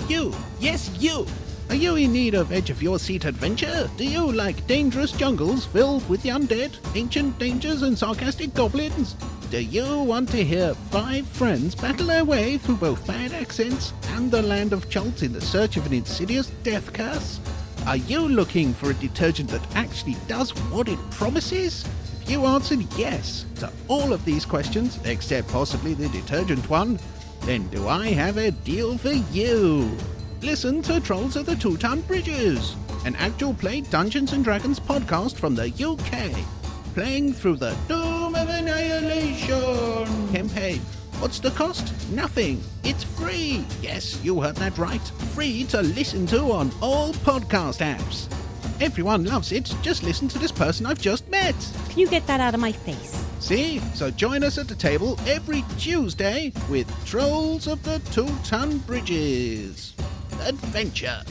You! Yes, you! Are you in need of edge-of-your-seat adventure? Do you like dangerous jungles filled with the undead, ancient dangers and sarcastic goblins? Do you want to hear 5 friends battle their way through both bad accents and the land of Chult in the search of an insidious death curse? Are you looking for a detergent that actually does what it promises? If you answered yes to all of these questions, except possibly the detergent one, then do I have a deal for you? Listen to Trolls of the Two-Ton Bridges, an actual play Dungeons & Dragons podcast from the UK, playing through the Doom of Annihilation campaign. What's the cost? Nothing. It's free. Yes, you heard that right. Free to listen to on all podcast apps. Everyone loves it. Just listen to this person I've just met. Can you get that out of my face? See? So join us at the table every Tuesday with Trolls of the Two-Ton Bridges. Adventure.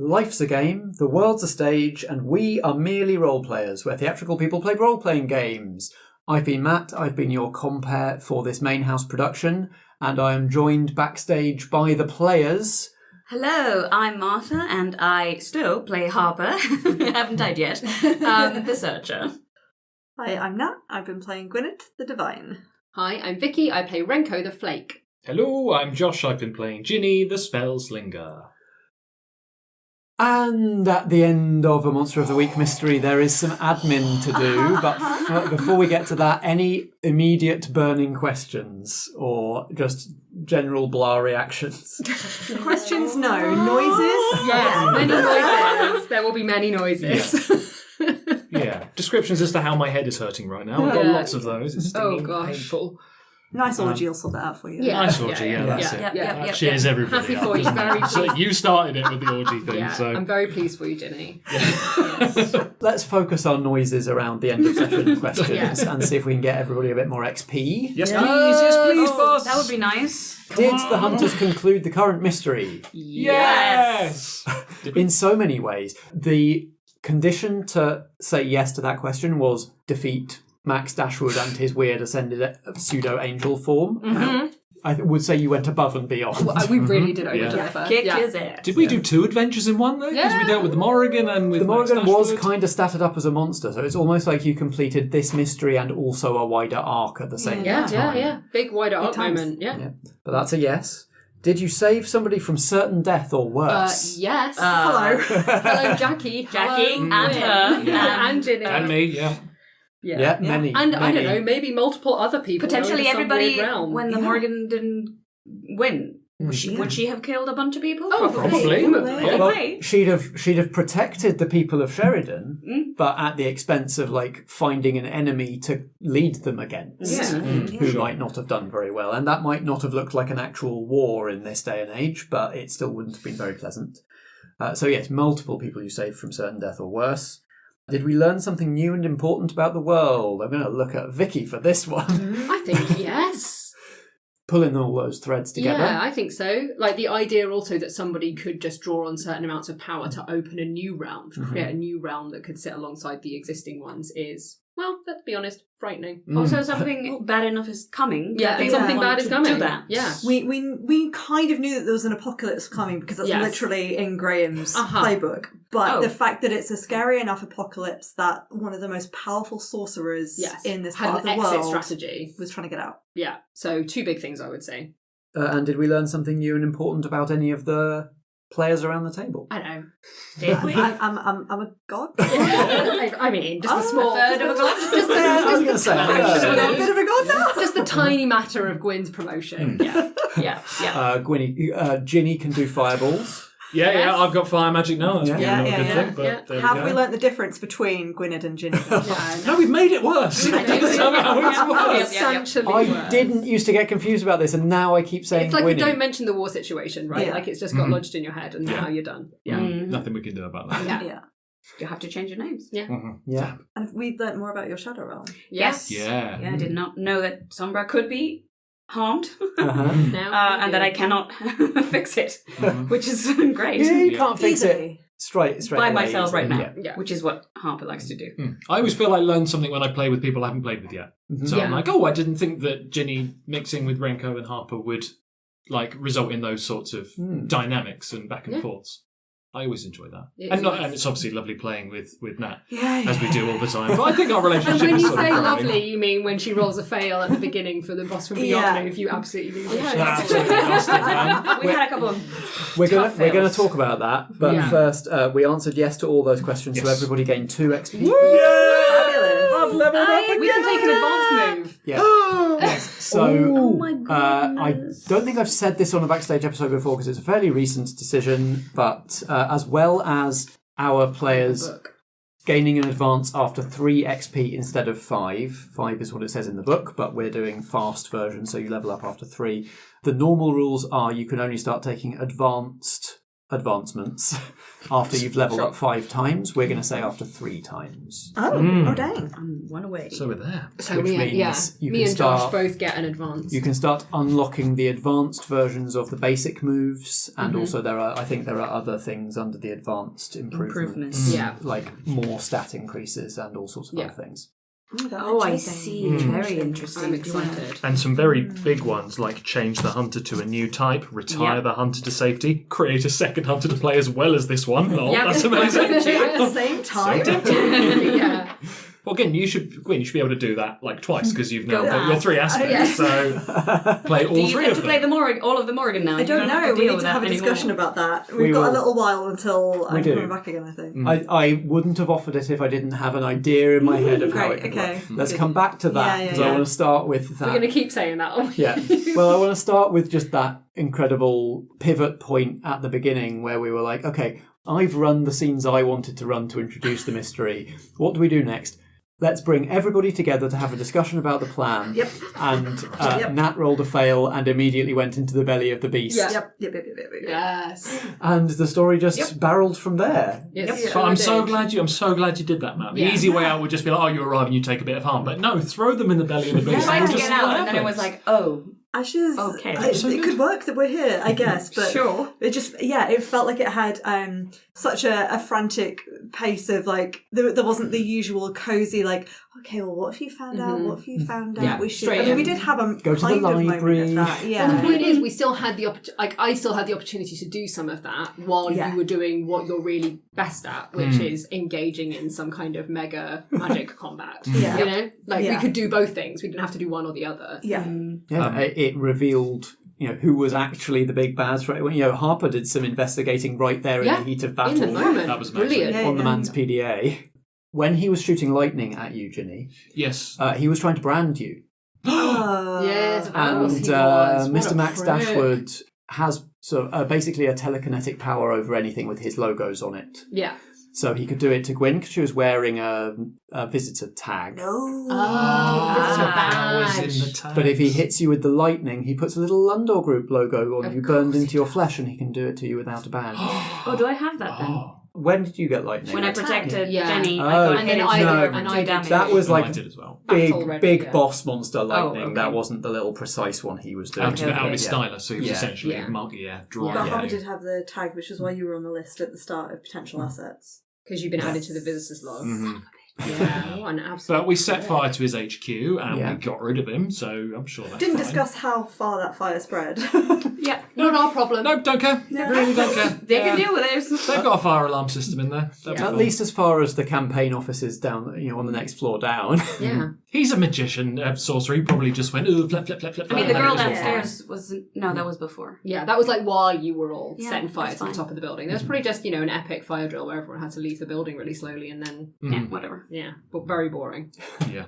Life's a game, the world's a stage, and we are merely role-players, where theatrical people play role-playing games. I've been Matt, I've been your compere for this main house production, and I am joined backstage by the players. Hello, I'm Martha, and I still play Harper. I haven't died yet. The Searcher. Hi, I'm Nat. I've been playing Gwynned, the Divine. Hi, I'm Vicky. I play Renko the Flake. Hello, I'm Josh. I've been playing Jinny the Spellslinger. And at the end of a Monster of the Week mystery, there is some admin to do. But before we get to that, any immediate burning questions or just general blah reactions? Questions, no. Noises? Yes, many noises. There will be many noises. Yeah. Descriptions as to how my head is hurting right now. I've got lots of those. It's stinging, painful. Nice orgy, I'll sort that out for you. Yeah. Nice orgy, that's it. Yeah. Cheers, everybody. Happy for you, very pleased. So you started it with the orgy thing, Yeah, so... I'm very pleased for you, Jinny. Yes. Let's focus our noises around the end of session questions and see if we can get everybody a bit more XP. Yes, please, boss. That would be nice. Did the hunters conclude the current mystery? Yes! In so many ways. The condition to say yes to that question was defeat Max Dashwood and his weird ascended pseudo-angel form. Mm-hmm. I would say you went above and beyond. Well, we really did over-deliver. Kicked his ass. Did we do 2 adventures in one, though? Because we dealt with the Morrigan and with The Morrigan Max was Dashwood. kind of statted up as a monster, so it's almost like you completed this mystery and also a wider arc at the same time. Yeah. Big wider arc moment. Yeah. But that's a yes. Did you save somebody from certain death or worse? Yes. Hello. Hello, Jackie. Jackie Hello, and Gwyn. her. And Jinny. And me, yeah. Yeah, many. And I many. don't know, maybe multiple other people. Potentially go into some everybody weird realm. when the Morrigan didn't win. Would she have killed a bunch of people? Oh, Probably. Yeah. Well, she'd have protected the people of Sheridan, but at the expense of finding an enemy to lead them against, who might not have done very well, and that might not have looked like an actual war in this day and age, but it still wouldn't have been very pleasant. So yes, multiple people you saved from certain death or worse. Did we learn something new and important about the world? I'm going to look at Vicky for this one. I think yes. Pulling all those threads together. Yeah, I think so. Like the idea also that somebody could just draw on certain amounts of power to open a new realm, to create a new realm that could sit alongside the existing ones is, well, let's be honest, frightening. Also, something bad enough is coming. Yeah, They and something want bad is to coming. do that. Yeah. We kind of knew that there was an apocalypse coming because that's Yes. literally in Graham's playbook. But the fact that it's a scary enough apocalypse that one of the most powerful sorcerers in this had part of the an exit world strategy. was trying to get out. Yeah, so 2 big things I would say. And did we learn something new and important about any of the players around the table. I know. I'm a god. I mean, just a small third of a god. Just I was going to say, I'm a bit of a god now. just the tiny matter of Gwyn's promotion. Yeah. Jinny can do fireballs. Yeah, I've got fire magic now. That's probably not a good thing, but there Have we we go. learnt the difference between Gwynned and Jinny? No, we've made it worse. Somehow it's worse. Substantially I worse. didn't used to get confused about this, and now I keep saying It's like Gwynny. we don't mention the war situation, right? Yeah. Like it's just got lodged in your head, and now you're done. Yeah. Nothing we can do about that. Yeah. You have to change your names. Yeah. Yeah. And have we learnt more about your shadow realm? Yes. Yeah. I did not know that Sombra could be harmed, Now. and that I cannot fix it, which is great. Yeah, you can't fix it Easily. straight By away, myself easily. right now, Yeah. which is what Harper likes to do. I always feel I learn something when I play with people I haven't played with yet. So I'm like, I didn't think that Jinny mixing with Renko and Harper would result in those sorts of dynamics and back and forths. I always enjoy that. And it's obviously lovely playing with Nat, as we do all the time. But I think our relationship And when is you sort of say growing. lovely, you mean when she rolls a fail at the beginning for the boss from Beyond move, you absolutely lose your shit. Absolutely lost it, man. We had a couple of We're tough going to fails. talk about that, but first we answered yes to all those questions, so Yes. everybody gained 2 XP. Fabulous. I've leveled up again. We can take an advanced move. Yeah. So my I goodness. don't think I've said this on a backstage episode before because it's a fairly recent decision, but as well as our players gaining an advance after 3 XP instead of 5. 5 is what it says in the book, but we're doing fast version, so you level up after 3. The normal rules are you can only start taking advancements after you've leveled up 5 times. We're going to say after 3 times. Oh dang. I'm one away. So we're there. So Which me means you me can and Josh start- both get an advance. You can start unlocking the advanced versions of the basic moves, and also I think there are other things under the advanced improvements. Yeah. Like more stat increases and all sorts of other things. Oh, I see. Very interesting. I'm excited. And some very big ones, like change the hunter to a new type, retire the hunter to safety, create a second hunter to play as well as this one. Oh, that's amazing. At the same time. Yeah. Well, again, you should be able to do that twice because you've now Go got your mad. 3 aspects. Yes. So play all Do you 3 get of to them. play all of the Morrigan now? I don't know. We need to have a discussion about. about that. We We've got will. a little while until I'm do. coming back again, I think. I wouldn't have offered it if I didn't have an idea in my head of how Great, it could okay. work. Let's come back to that Yeah, because I want to start with that. We're going to keep saying that, aren't we? Yeah. Well, I want to start with just that incredible pivot point at the beginning where we were like, okay, I've run the scenes I wanted to run to introduce the mystery. What do we do next? Let's bring everybody together to have a discussion about the plan. Yep. And Nat rolled a fail and immediately went into the belly of the beast. Yep. Yes. And the story just barreled from there. Yes. But I'm so glad you did that, Matt. The easy way out would just be like, oh, you arrive and you take a bit of harm. But no, throw them in the belly of the beast. I and tried we'll to just get see what out, and then it was happens. like, oh, Ashes. Okay. It could work that we're here, I guess, but Sure. it just it felt like it had such a frantic pace of like there wasn't the usual cozy like, okay, well, what if you found out? What if you found out? Yeah, We should. straight I mean, we in. did have a Go to the kind of library. moment of that. Yeah. Well, the point is, we still had the I still had the opportunity to do some of that while you were doing what you're really best at, which is engaging in some kind of mega magic combat. Yeah. You know, like Yeah. we could do both things. We didn't have to do one or the other. Yeah. It revealed, who was actually the big bad threat. Harper did some investigating right there in the heat of battle. In the moment. That was amazing. Brilliant. On the man's PDA. When he was shooting lightning at you, Jinny, Yes. he was trying to brand you. Yes, of And course he was. What Mr. a Max prick. Dashwood has sort of basically a telekinetic power over anything with his logos on it. Yeah. So he could do it to Gwyn because she was wearing a visitor tag. Oh, Powers badge. in the tag. But if he hits you with the lightning, he puts a little Lundor Group logo on Of you, burned course into your flesh, and he can do it to you without a badge. Oh, do I have that then? When did you get lightning? When I protected Yeah. Jenny, Oh. I got And then hit I No. did, and I did damage. too. That was I like did as well. Battle ready, big yeah. boss monster lightning. okay. That wasn't the little precise one he was doing. Out of Okay. his Yeah. styler, so he was Yeah. essentially Yeah. drawing. But Yeah. Harper did have the tag, which is why you were on the list at the start of potential assets. Because you've been added to the visitors log. Yeah, what an absolute. But we set fire to his HQ and Yeah. we got rid of him, so I'm sure that's Didn't fine. discuss how far that fire spread. Yeah, not our problem. No, don't care. Really don't care. They can deal with it. They've got a fire alarm system in there. That'll be At fine. least as far as the campaign offices down, on the next floor down. Yeah. He's a magician, sorcerer. He probably just went, ooh, flip, flip, flip, flip. I mean, the flip, girl and it was all downstairs wasn't. No, that was before. Yeah, that was like while you were all Yeah, setting fire that's to the fine. top of the building. There was probably just, an epic fire drill where everyone had to leave the building really slowly and then, Yeah, whatever. yeah, but very boring. fine. Yeah.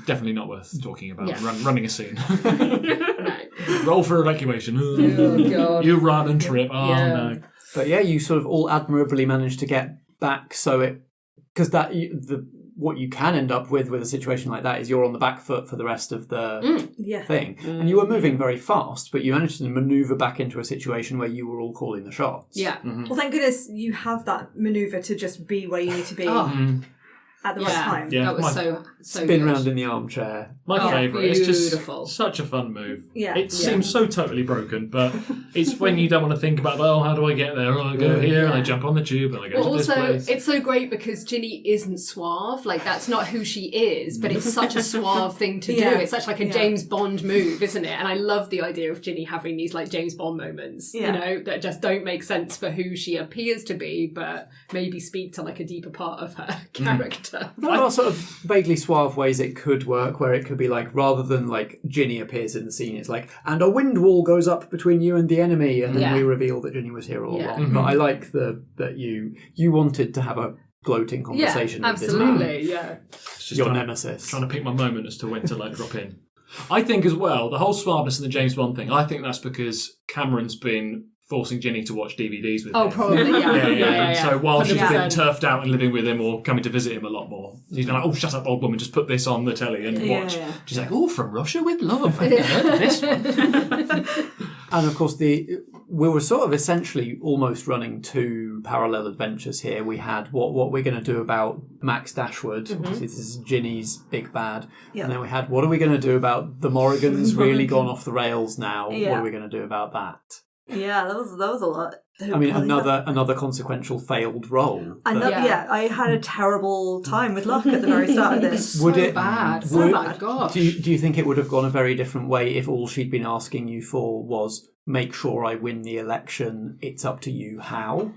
Definitely not worth talking about. Yeah. Running a scene. No. Roll for evacuation. Oh, God. You run and trip. Oh, Yeah. no. But yeah, you sort of all admirably managed to get back. So because what you can end up with a situation like that is you're on the back foot for the rest of the Yeah. thing, and you were moving very fast, but you managed to maneuver back into a situation where you were all calling the shots. Yeah. Well, thank goodness you have that manoeuvre to just be where you need to be Oh. at the right time. Yeah. That was my- so Spin good. round in the armchair. My Oh, favourite. It's just beautiful. such a fun move. Yeah. It seems so totally broken, but it's when you don't want to think about, how do I get there? Oh, I go here and I jump on the tube and I go Well, to this also, place. it's so great because Jinny isn't suave. Like, that's not who she is, but it's such a suave thing to Yeah. do. It's such like a Yeah. James Bond move, isn't it? And I love the idea of Jinny having these like James Bond moments, Yeah. that just don't make sense for who she appears to be, but maybe speak to like a deeper part of her character. There are sort of vaguely suave ways it could work, where it could be like, rather than like Jinny appears in the scene, it's like, and a wind wall goes up between you and the enemy, and then Yeah. we reveal that Jinny was here all Yeah. along. But I like that you wanted to have a gloating conversation Yeah, with this man, absolutely, yeah. It's just your trying- nemesis. Trying to pick my moment as to when to drop in. I think as well, the whole suaveness and the James Bond thing, I think that's because Cameron's been forcing Jinny to watch DVDs with him. Oh, probably, yeah. And so while she's been 100%. turfed out and living with him or coming to visit him a lot more, he's been like, oh, shut up, old woman, just put this on the telly and watch. Yeah. She's like, oh, From Russia with Love. I've heard of this one. And of course, we were sort of essentially almost running two parallel adventures here. We had what we're going to do about Max Dashwood. Obviously, this is Ginny's big bad. Yeah. And then we had what are we going to do about the Morrigans really gone off the rails now? Yeah. What are we going to do about that? Yeah, that was a lot. I mean, another consequential failed role. I had a terrible time with luck at the very start of this. Would so it- bad. would- Oh my gosh. Do you think it would have gone a very different way if all she'd been asking you for was make sure I win the election, it's up to you how?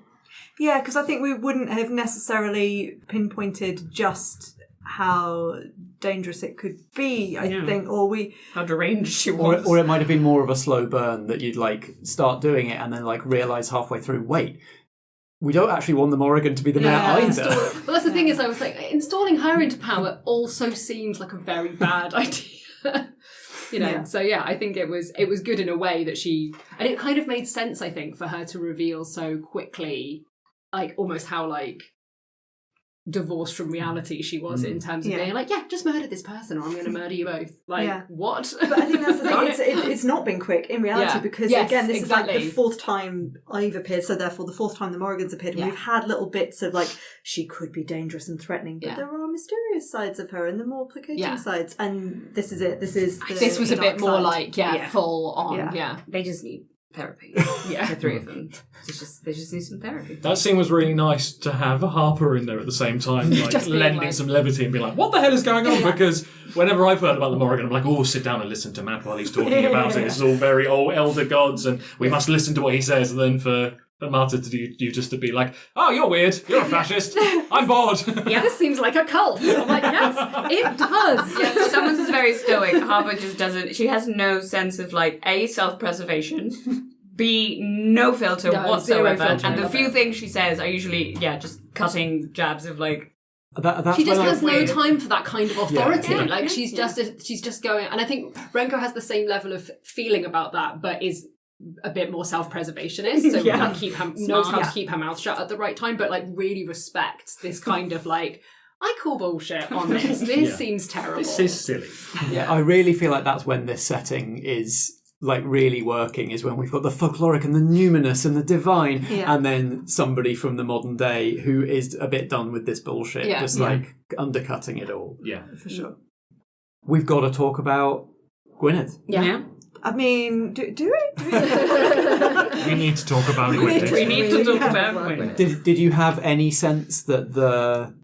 Yeah, because I think we wouldn't have necessarily pinpointed just how dangerous it could be, I think, or we... How deranged she was. Or it might have been more of a slow burn that you'd start doing it and then realise halfway through, wait, we don't actually want the Morrigan to be the mayor either. Well, that's the thing is, I was like, installing her into power also seems like a very bad idea. So I think it was good in a way that and it kind of made sense, I think, for her to reveal so quickly, like almost how divorced from reality she was in terms of being like, just murder this person or I'm going to murder you both. What? But I think that's the thing, it's not been quick in reality because, again, this is like the fourth time I've appeared, so therefore the fourth time the Morrigans appeared, and we've had little bits of she could be dangerous and threatening, but there are mysterious sides of her and the more placating sides, and this is it. This was a bit more side. full on, They just need therapy. Yeah. The three of them. They just need some therapy. That scene was really nice to have Harper in there at the same time, Just being lending some levity and being like, what the hell is going on? Because whenever I've heard about the Morrigan, I'm like, oh, sit down and listen to Matt while he's talking about it. This is all very elder gods and we must listen to what he says. And then for Marta to do you just to be like, oh, you're weird, you're a fascist, I'm bored. Yeah, this seems like a cult. I'm like, yes, it does. Yeah, someone who's very stoic. Harper just doesn't. She has no sense of A, self-preservation, B, no filter whatsoever, zero filter. and the few things she says are usually just cutting jabs of That's she just when has no time for that kind of authority. Yeah. She's just going, and I think Renko has the same level of feeling about that, but is a bit more self-preservationist, so knows how to keep her mouth shut at the right time, but really respects this kind of I call bullshit on this. This seems terrible. This is silly. Yeah, I really feel like that's when this setting is really working, is when we've got the folkloric and the numinous and the divine, and then somebody from the modern day who is a bit done with this bullshit, just undercutting it all. Yeah, For sure. We've got to talk about Gwynned. Yeah. I mean, do we? we need to talk about it. We need to talk about Gwyn. Did you have any sense that the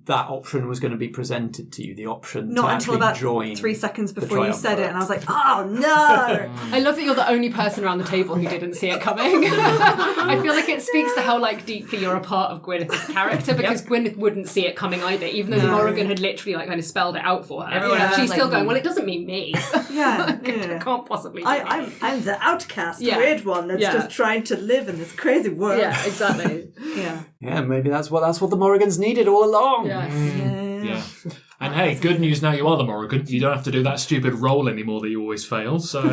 that option was going to be presented to you, the option Not to until actually about join 3 seconds before you said triumvirate. it, and I was like, oh no! I love that you're the only person around the table who didn't see it coming. I feel like it speaks to how like deeply you're a part of Gwyneth's character, because Gwyneth wouldn't see it coming either, even though Morrigan had literally like kind of spelled it out for her. Everyone else She's was still like, going, well, it doesn't mean me. Yeah. Can't possibly be me. I'm the outcast, Yeah. weird one that's Yeah. just trying to live in this crazy world. Yeah, exactly. Yeah. Yeah, maybe that's what the Morrigans needed all along. Yeah. And hey, good news now you are the Morrigan. You don't have to do that stupid roll anymore that you always fail. So I mean,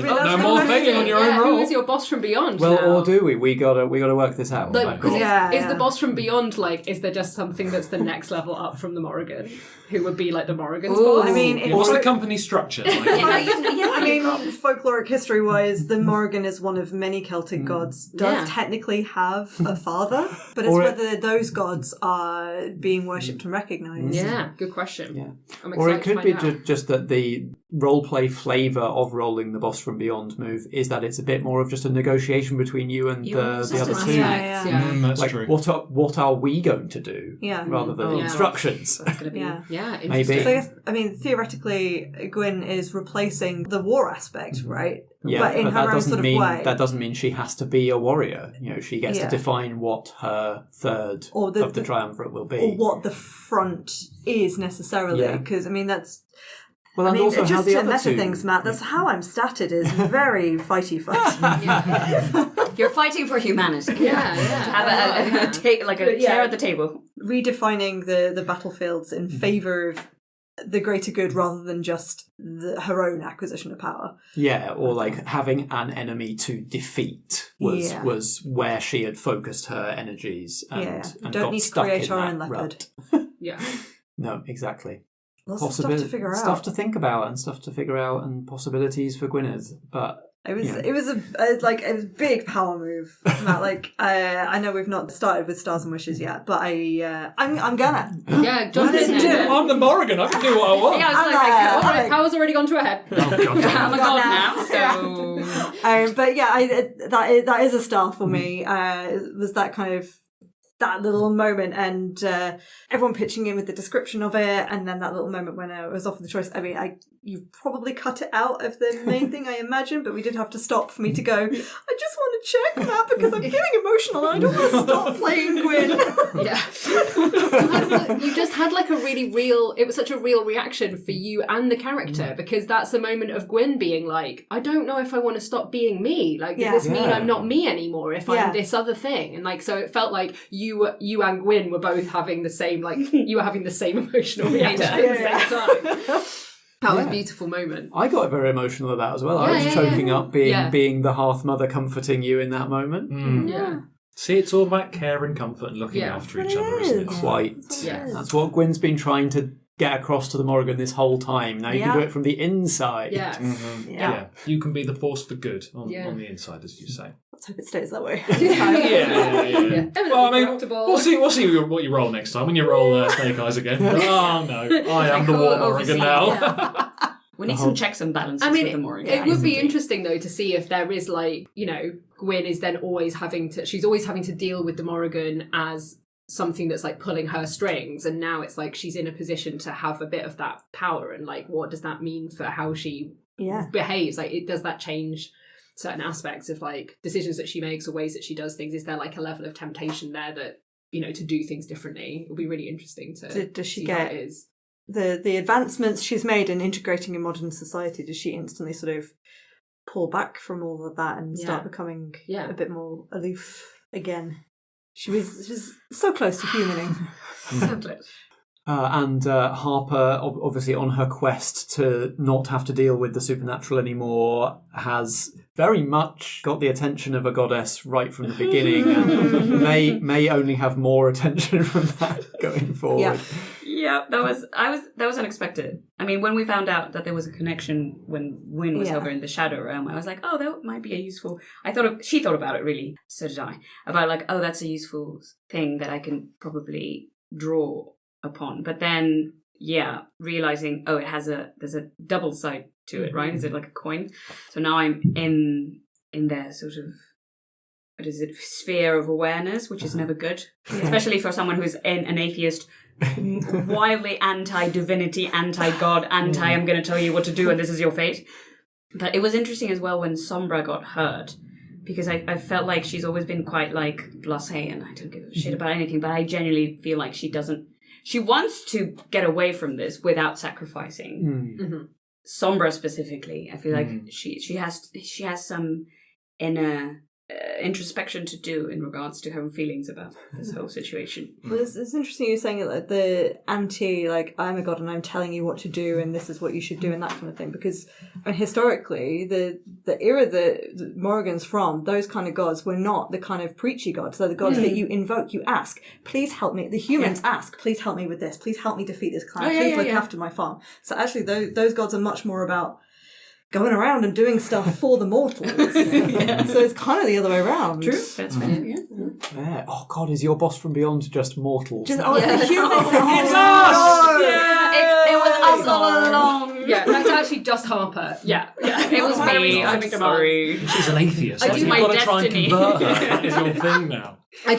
that's no the more question. failing on your own Who roll. is your boss from beyond? Well, now? or do we? We gotta work this out. Like, Like, 'cause is Yeah. the boss from beyond like? Is there just something that's the next level up from the Morrigan? Who would be like the Morrigan's boss? I mean, Yeah, what's the company structure like? I mean, folkloric history-wise, the Morrigan is one of many Celtic gods. Does technically have a father, but it's Or whether those gods are being worshipped and recognised. Yeah, good question. Yeah. I'm Or excited it could to be find out. just that the roleplay flavour of rolling the boss from beyond move is that it's a bit more of just a negotiation between you and the other Sisters. two. Yeah. That's Like, true. what are we going to do? Yeah. Rather than Oh, yeah. instructions. That's gonna be. Yeah. Yeah, Maybe. interesting. So I guess, I mean, theoretically, Gwyn is replacing the war aspect, right? Yeah, but in her that own doesn't sort of mean way. that doesn't mean she has to be a warrior. You know, she gets to Yeah. define what her third Or of the triumvirate will be. or what the front is necessarily, Yeah. because I mean that's. Well, and I mean, also how just the to other meta two. things, Matt. That's how I'm statted. Is very fighty. You're fighting for humanity. Yeah. Have a chair at the table. Redefining the battlefields in favour of the greater good rather than just her own acquisition of power. Yeah, or like having an enemy to defeat was where she had focused her energies and You and don't got need to stuck create in our that own leopard. rut. Yeah. No, exactly. Lots of stuff to figure out. Stuff to think about and stuff to figure out and possibilities for Gwynedd. But It was Yeah. it was a big power move. Matt. Like I know we've not started with Stars and Wishes yet, but I'm gonna. Yeah, jump in do there. it. I'm the Morrigan. I can do what I want. Yeah, I was I'm like, there. All right, Like- power's already gone to her head. Oh, God. I'm a god now, so. But yeah, that is a star for me. It was that kind of that little moment, and everyone pitching in with the description of it, and then that little moment when I was offered the choice. I mean, you probably cut it out of the main thing, I imagine, but we did have to stop for me to go. I just want to check that because I'm feeling emotional and I don't want to stop playing Gwyn. Yeah. You just had like a really real, it was such a real reaction for you and the character, because that's a moment of Gwyn being like, I don't know if I want to stop being me. Like, does this mean I'm not me anymore if I'm this other thing? And like, so it felt like you and Gwyn were both having the same, like, you were having the same emotional reaction at the same time. That was a beautiful moment. I got very emotional at that as well. I Yeah, was choking up being Yeah. the hearth mother comforting you in that moment. Yeah. See, it's all about care and comfort and looking after each other, isn't it? Quite. Yes. That's what Gwyn's been trying to get across to the Morrigan this whole time. Now you can do it from the inside. Yes. Yeah. You can be the force for good on Yeah. the inside, as you say. Let's hope it stays that way. Yeah. Well, I mean, Corruptible. we'll see what you roll next time when you roll Snake Eyes again. Oh no, I am the War Morrigan now. We need some checks and balances I mean, with the Morrigan. it would be interesting though to see if there is like, you know, Gwyn is then always having to deal with the Morrigan as something that's like pulling her strings, and now it's like she's in a position to have a bit of that power, and like what does that mean for how she behaves? Like, does that change certain aspects of like decisions that she makes or ways that she does things? Is there like a level of temptation there that, you know, to do things differently? It'll be really interesting to Does she see how get it is. the advancements she's made in integrating in modern society? Does she instantly sort of pull back from all of that and start becoming a bit more aloof again? She's so close to humaning. So close. And Harper, obviously on her quest to not have to deal with the supernatural anymore, has very much got the attention of a goddess right from the beginning, and may only have more attention from that going forward. Yeah, that was unexpected. I mean, when we found out that there was a connection when Gwyn was over in the Shadow Realm, I was like, oh, that might be a useful. She thought about it really. So did I. About like, oh, that's a useful thing that I can probably draw upon. But then, realizing, oh, there's a double side to it, right? Is it like a coin? So now I'm in their sort of, what is it, sphere of awareness, which is never good, especially for someone who's an atheist wildly anti-divinity, anti-god, I'm going to tell you what to do and this is your fate. But it was interesting as well when Sombra got hurt, because I felt like she's always been quite like blasé and I don't give a shit about anything, but I genuinely feel like she wants to get away from this without sacrificing. Sombra specifically, I feel like she has some inner introspection to do in regards to her own feelings about this whole situation. Well, it's interesting you're saying that the anti, like, I'm a god and I'm telling you what to do and this is what you should do and that kind of thing, because historically the era that Morrigan's from, those kind of gods were not the kind of preachy gods. They're the gods that you invoke, you ask, please help me. The humans ask, please help me with this, please help me defeat this clan, please look after my farm. So actually those gods are much more about going around and doing stuff for the mortals. So it's kind of the other way around. True, that's fair. Yeah. Oh God, is your boss from beyond just mortals? It's the humans. It's us! It was us all along. Yeah, that's actually just Harper. Yeah. It was me. I'm sorry. She's an atheist. I do You've my got to try and destiny. convert her. That is your thing now. I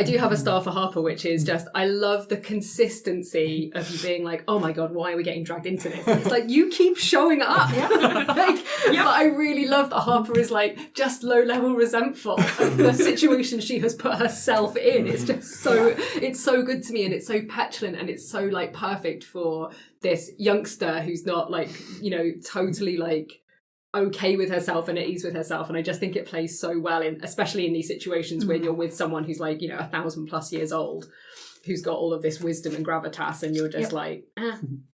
do have a star for Harper, which is just, I love the consistency of you being like, oh my god, why are we getting dragged into this? It's like, you keep showing up. But I really love that Harper is like just low level resentful of the situation she has put herself in. It's just it's so good to me, and it's so petulant, and it's so like perfect for this youngster who's not like, totally like okay with herself and at ease with herself. And I just think it plays so well especially in these situations when you're with someone who's like 1,000+ years old, who's got all of this wisdom and gravitas, and you're just like,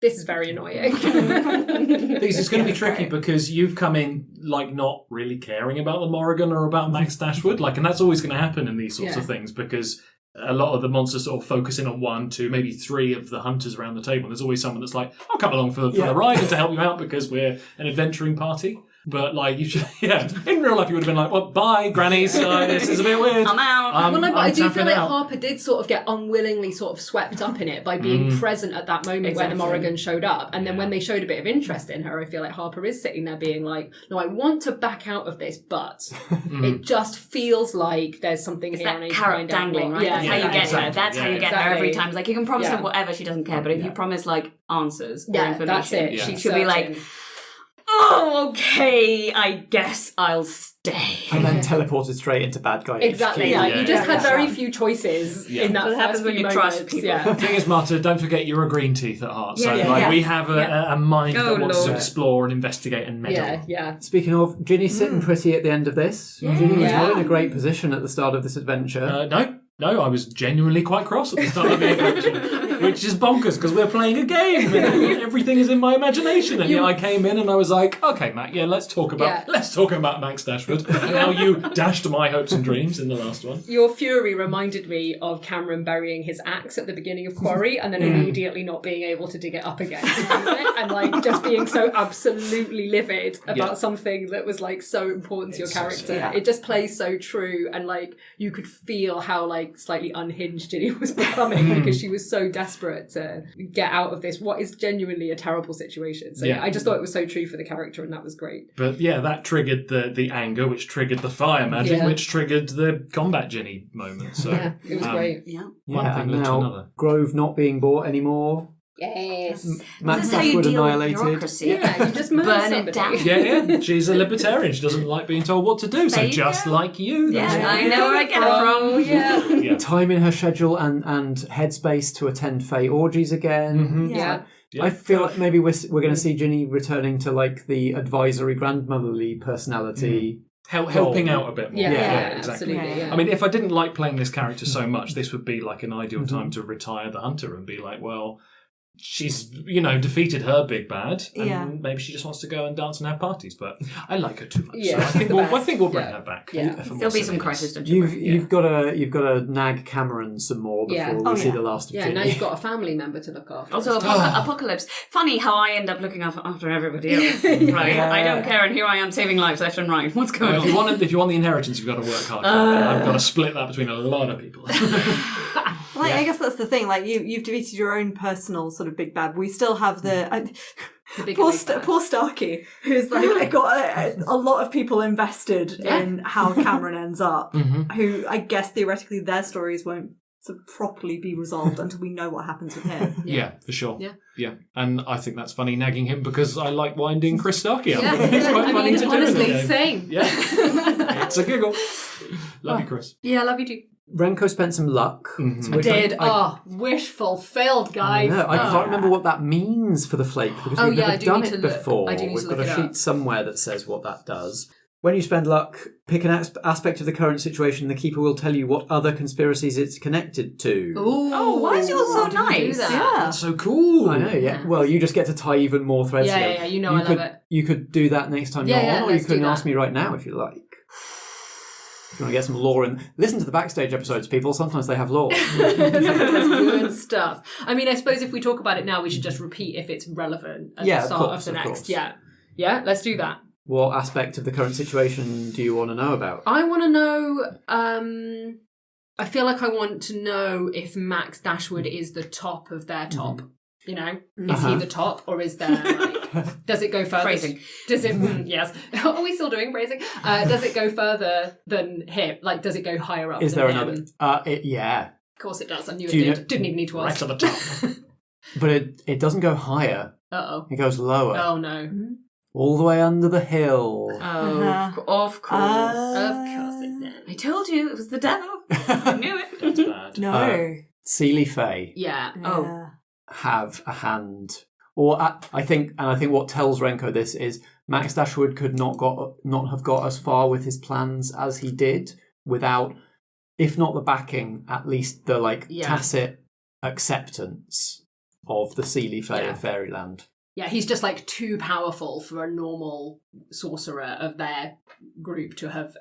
this is very annoying. It's going to be tricky because you've come in like not really caring about the Morrigan or about Max Dashwood, and that's always going to happen in these sorts of things, because a lot of the monsters sort of focus in on 1, 2, maybe 3 of the hunters around the table. There's always someone that's like, I'll come along for the ride and to help you out because we're an adventuring party. But you should, in real life you would have been like, well, bye, grannies, this is a bit weird. I'm out. But I do feel like Harper did sort of get unwillingly sort of swept up in it by being present at that moment where the Morrigan showed up. And then when they showed a bit of interest in her, I feel like Harper is sitting there being like, no, I want to back out of this, but it just feels like there's something it's here. That carrot dangling, right? That's how you get her. That's how you get her every time. It's like, you can promise her whatever, she doesn't care. But if you promise answers or information, that's it. She should be like, oh, okay, I guess I'll stay. And then teleported straight into bad guy. Exactly. You just had very few choices in that. What happens when you trust people? The thing is, Marta, don't forget you're a Greenteeth at heart. So we have a mind that wants to explore and investigate and meddle. Yeah. Speaking of, Jinny's sitting pretty at the end of this. Jinny was not in a great position at the start of this adventure. No, I was genuinely quite cross at the start of the adventure, which is bonkers because we're playing a game and everything is in my imagination. And I came in and I was like, okay, Matt, let's talk about Max Dashwood and how you dashed my hopes and dreams in the last one. Your fury reminded me of Cameron burying his axe at the beginning of Quarry and then immediately not being able to dig it up again and just being so absolutely livid about something that was so important to your character. It just plays so true, and you could feel how slightly unhinged Jinny was becoming because she was so desperate to get out of this what is genuinely a terrible situation. So I just thought it was so true for the character, and that was great. But that triggered the anger, which triggered the fire magic, which triggered the combat Jinny moment. So it was great. One thing led to another. Grove not being bought anymore. Yes. Max Dashwood annihilated. You just burn somebody. it down. Yeah. She's a libertarian. She doesn't like being told what to do. So just like you. I know where I get it from. Yeah. Time in her schedule and headspace to attend Fey orgies again. Mm-hmm. I feel like maybe we're going to see Jinny returning to the advisory grandmotherly personality. Helping out a bit more. Yeah, exactly. Absolutely, I mean, if I didn't like playing this character so much, this would be an ideal time to retire the hunter and be like, well, she's, defeated her big bad, and maybe she just wants to go and dance and have parties, but I like her too much. Yeah, so I think we'll bring her back. There'll be some crisis, don't you? You've got to nag Cameron some more before we see the last of Jinny. Now you've got a family member to look after. Also, Apocalypse. Funny how I end up looking after everybody else. Right? I don't care, and here I am saving lives left and right. What's going on? If you want the inheritance, you've got to work hard. I've got to split that between a lot of people. I guess that's the thing. You've defeated your own personal sort of big bad. We still have the poor Starkey, who's got a lot of people invested in how Cameron ends up. Who I guess theoretically their stories won't to properly be resolved until we know what happens with him. Yeah, for sure. Yeah. And I think that's funny nagging him because I like winding Chris Starkey up. Yeah. It's quite funny to do. Honestly, same. Yeah. It's a giggle. Love you, Chris. Yeah, love you too. Renko spent some luck. Mm-hmm. I did. Wish fulfilled, guys. I can't remember what that means for the flake because we've never done it before. I do need We've to got look a it sheet up. somewhere that says what that does. When you spend luck, pick an aspect of the current situation. The keeper will tell you what other conspiracies it's connected to. Ooh. Oh, why is yours so nice? That's so cool. I know, yeah. Well, you just get to tie even more threads Yeah, together. yeah, you know I love it. You could do that next time you're on, or you let's do can that. ask me right now if you like. If you want to get some lore in, listen to the backstage episodes, people. Sometimes they have lore. That's good stuff. I mean, I suppose if we talk about it now, we should just repeat if it's relevant at the start of the next. Course. Yeah, let's do that. What aspect of the current situation do you want to know about? I want to know. I feel like I want to know if Max Dashwood is the top of their top. You know, is he the top, or is there like? Does it go further? Phrasing. Does it? Yes. Are we still doing phrasing? Does it go further than him? Like, does it go higher up? Is than there him? another? Yeah. Of course it does. I knew Do it you did. know- Didn't even need to Right ask. to the top. But it doesn't go higher. Uh-oh. It goes lower. Oh no. All the way under the hill. Oh, of course. Of course it did. I told you it was the devil. I knew it. That's bad. No. Sealy Fae Yeah. Oh. have a hand. Or I think what tells Renko this is Max Dashwood could not have got as far with his plans as he did without, if not the backing, at least the tacit acceptance of the Sealy Fae of Fairyland. Yeah, he's just like too powerful for a normal sorcerer of their group to have.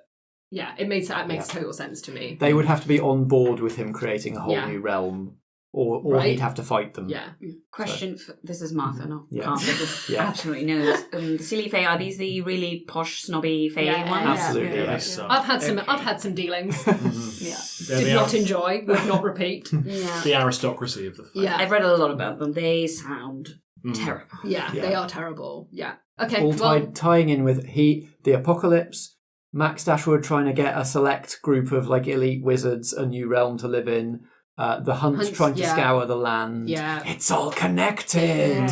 Yeah, it makes total sense to me. They would have to be on board with him creating a whole new realm, or Right. he'd have to fight them. Yeah. Question. This is Martha, not Yeah. Martha. Just Yeah. absolutely knows. The silly fae, are these the really posh, snobby fae Yeah. ones? Absolutely, Yeah, yes. I've had some dealings. They're Did the not enjoy. Would not repeat. Yeah. the aristocracy of the fae. Yeah. I've read a lot about them. They sound terrible. Yeah, Yeah. they are terrible. Yeah. Okay. All well, tying in with the apocalypse, Max Dashwood trying to get a select group of elite wizards a new realm to live in, the hunt trying to scour the land. Yeah. It's all connected.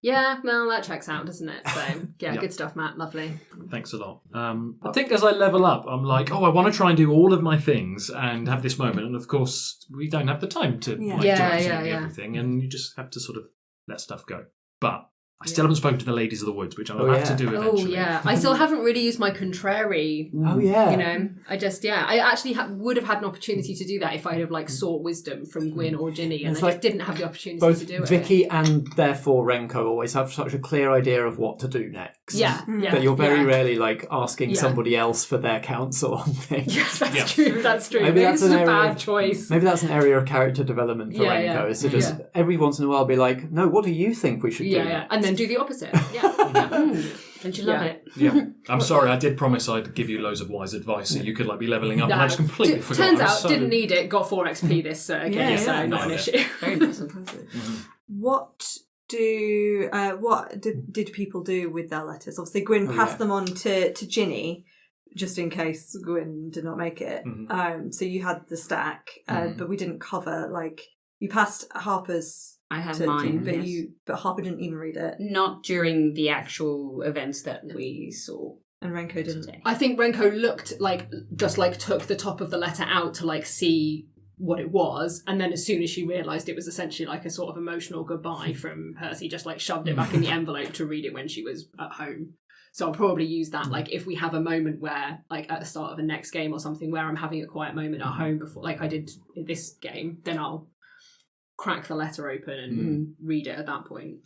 Yeah, well, that checks out, doesn't it? So, yeah, Yeah. good stuff, Matt. Lovely. Thanks a lot. I think as I level up, I'm like, I want to try and do all of my things and have this moment. And of course, we don't have the time to do absolutely everything. And you just have to sort of let stuff go. But I still haven't spoken to the ladies of the woods, which I'll have to do eventually. Oh, yeah. I still haven't really used my contrary. Oh, yeah. You know, I actually would have had an opportunity to do that if I'd have sought wisdom from Gwyn or Jinny, and It's I just didn't have the opportunity Both to do it. Vicky and therefore Renko always have such a clear idea of what to do next. Yeah. That you're very yeah. rarely asking somebody else for their counsel on things. Yes, that's true. That's true. Maybe that's it's an a area bad choice. Maybe that's an area of character development for Yeah, Renko, yeah. is to just every once in a while be like, no, what do you think we should do? Yeah, and then do the opposite. Yeah. Don't you love it? Yeah. I'm sorry, I did promise I'd give you loads of wise advice so you could be leveling up, and I just completely forgot. Turns I was out, so- didn't need it, got 4 XP this game, so not an issue. Very impressive. What did people do with their letters? Obviously, Gwyn passed them on to Jinny, just in case Gwyn did not make it. So you had the stack, but we didn't cover you passed Harper's. I have to mine, but yes. but Harper didn't even read it, Not during the actual events that we saw. and Renko didn't. I think Renko looked took the top of the letter out to see what it was, and then as soon as she realised it was essentially a sort of emotional goodbye from Percy, just shoved it back in the envelope to read it when she was at home. So I'll probably use that if we have a moment where at the start of a next game or something where I'm having a quiet moment at home before I did in this game, then I'll crack the letter open and read it at that point.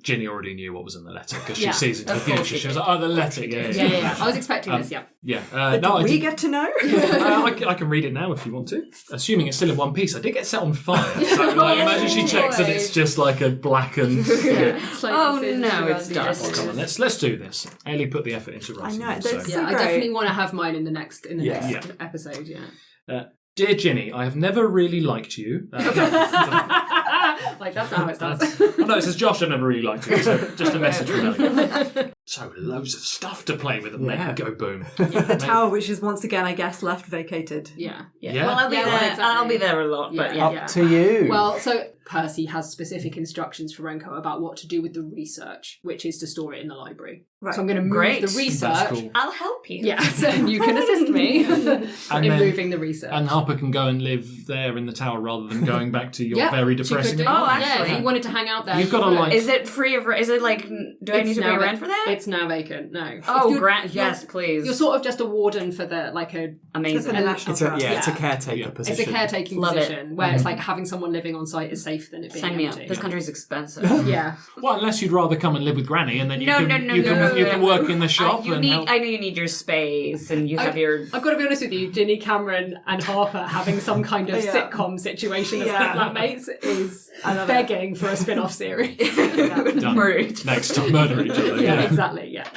Ginny already knew what was in the letter because she Yeah, sees into the of course future. she She was did. like, the letter, Yeah. I was expecting this, yeah. Yeah. But No, I did we did. get to know? I can read it now if you want to. Assuming it's still in one piece. I did get set on fire. So imagine she checks and it's just a blackened... Oh no, it's dark. Oh, come on, let's do this. Ellie put the effort into writing know, it. that's- Yeah, I great. definitely want to have mine in the next Yeah. episode, yeah. Dear Ginny, I have never really liked you. Like, that's not how it starts. No, it says Josh, I've never really liked it. So just a message from Ellie. So loads of stuff to play with and make it go boom. The tower, which is once again, I guess, left vacated. Yeah. Well, I'll be there. exactly. I'll be there a lot, but yeah. Up to you. Well, so Percy has specific instructions for Renko about what to do with the research, which is to store it in the library. Right. So I'm going to move Great. the research. That's cool. I'll help you. Yeah, so you can assist me in then- moving the research. And Harper can go and live there in the tower rather than going back to your very she could depressing do. apartment. Yeah, if you wanted to hang out there. You've got to like... Is it free of? Is it like? Do I need to pay rent for that? It's now vacant. No. Oh, yes, please. You're sort of just a warden for the amazing. For the National It's a, Trust. it's a caretaker position. It's a caretaking Love position where it's like having someone living on site is safe than it being Sign me empty. up. This country's expensive. Yeah. Well, unless you'd rather come and live with Granny and then you No, can work in the shop and help. I know you need your space and you have your. I've got to be honest with you, Jinny, Cameron, and Harper having some kind of sitcom situation as flatmates is begging for a spin-off series. Done. Next time, murder each other. Yeah, exactly. Yeah.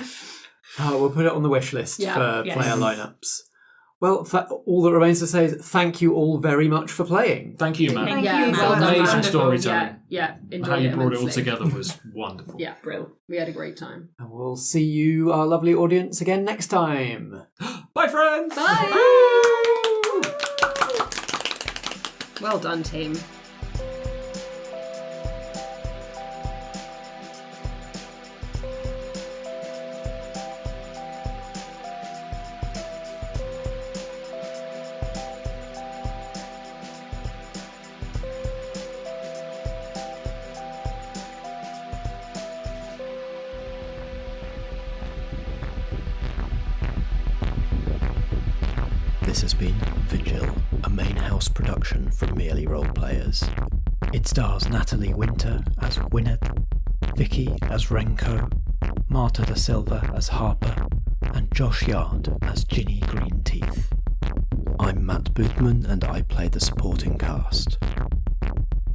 Oh, we'll put it on the wish list Yeah, for yes. player lineups. Well, all that remains to say is thank you all very much for playing. Thank you, man. Thank Yeah, you. well done. Amazing Wonderful. storytelling. Yeah. Enjoyed How you it brought it all immensely. together was wonderful. Yeah, brill. We had a great time. And we'll see you, our lovely audience, again next time. Bye, friends! Bye! Well done, team. This has been Vigil, a main house production from Merely Role Players. It stars Natalie Winter as Gwynned, Vicky as Renko, Marta da Silva as Harper, and Josh Yard as Jinny Greenteeth. I'm Matt Boothman and I play the supporting cast.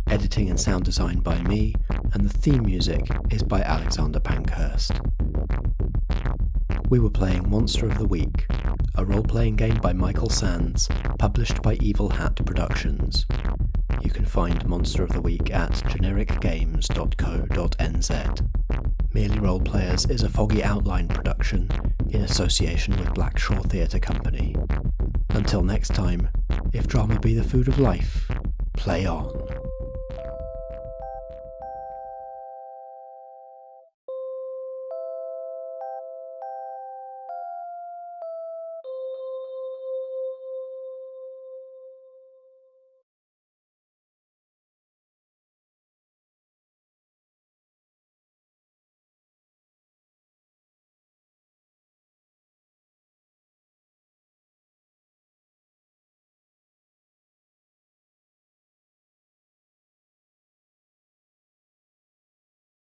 Editing and sound design by me, and the theme music is by Alexander Pankhurst. We were playing Monster of the Week, a role-playing game by Michael Sands, published by Evil Hat Productions. You can find Monster of the Week at genericgames.co.nz. Merely Role Players is a Foggy Outline production in association with Blackshaw Theatre Company. Until next time, if drama be the food of life, play on.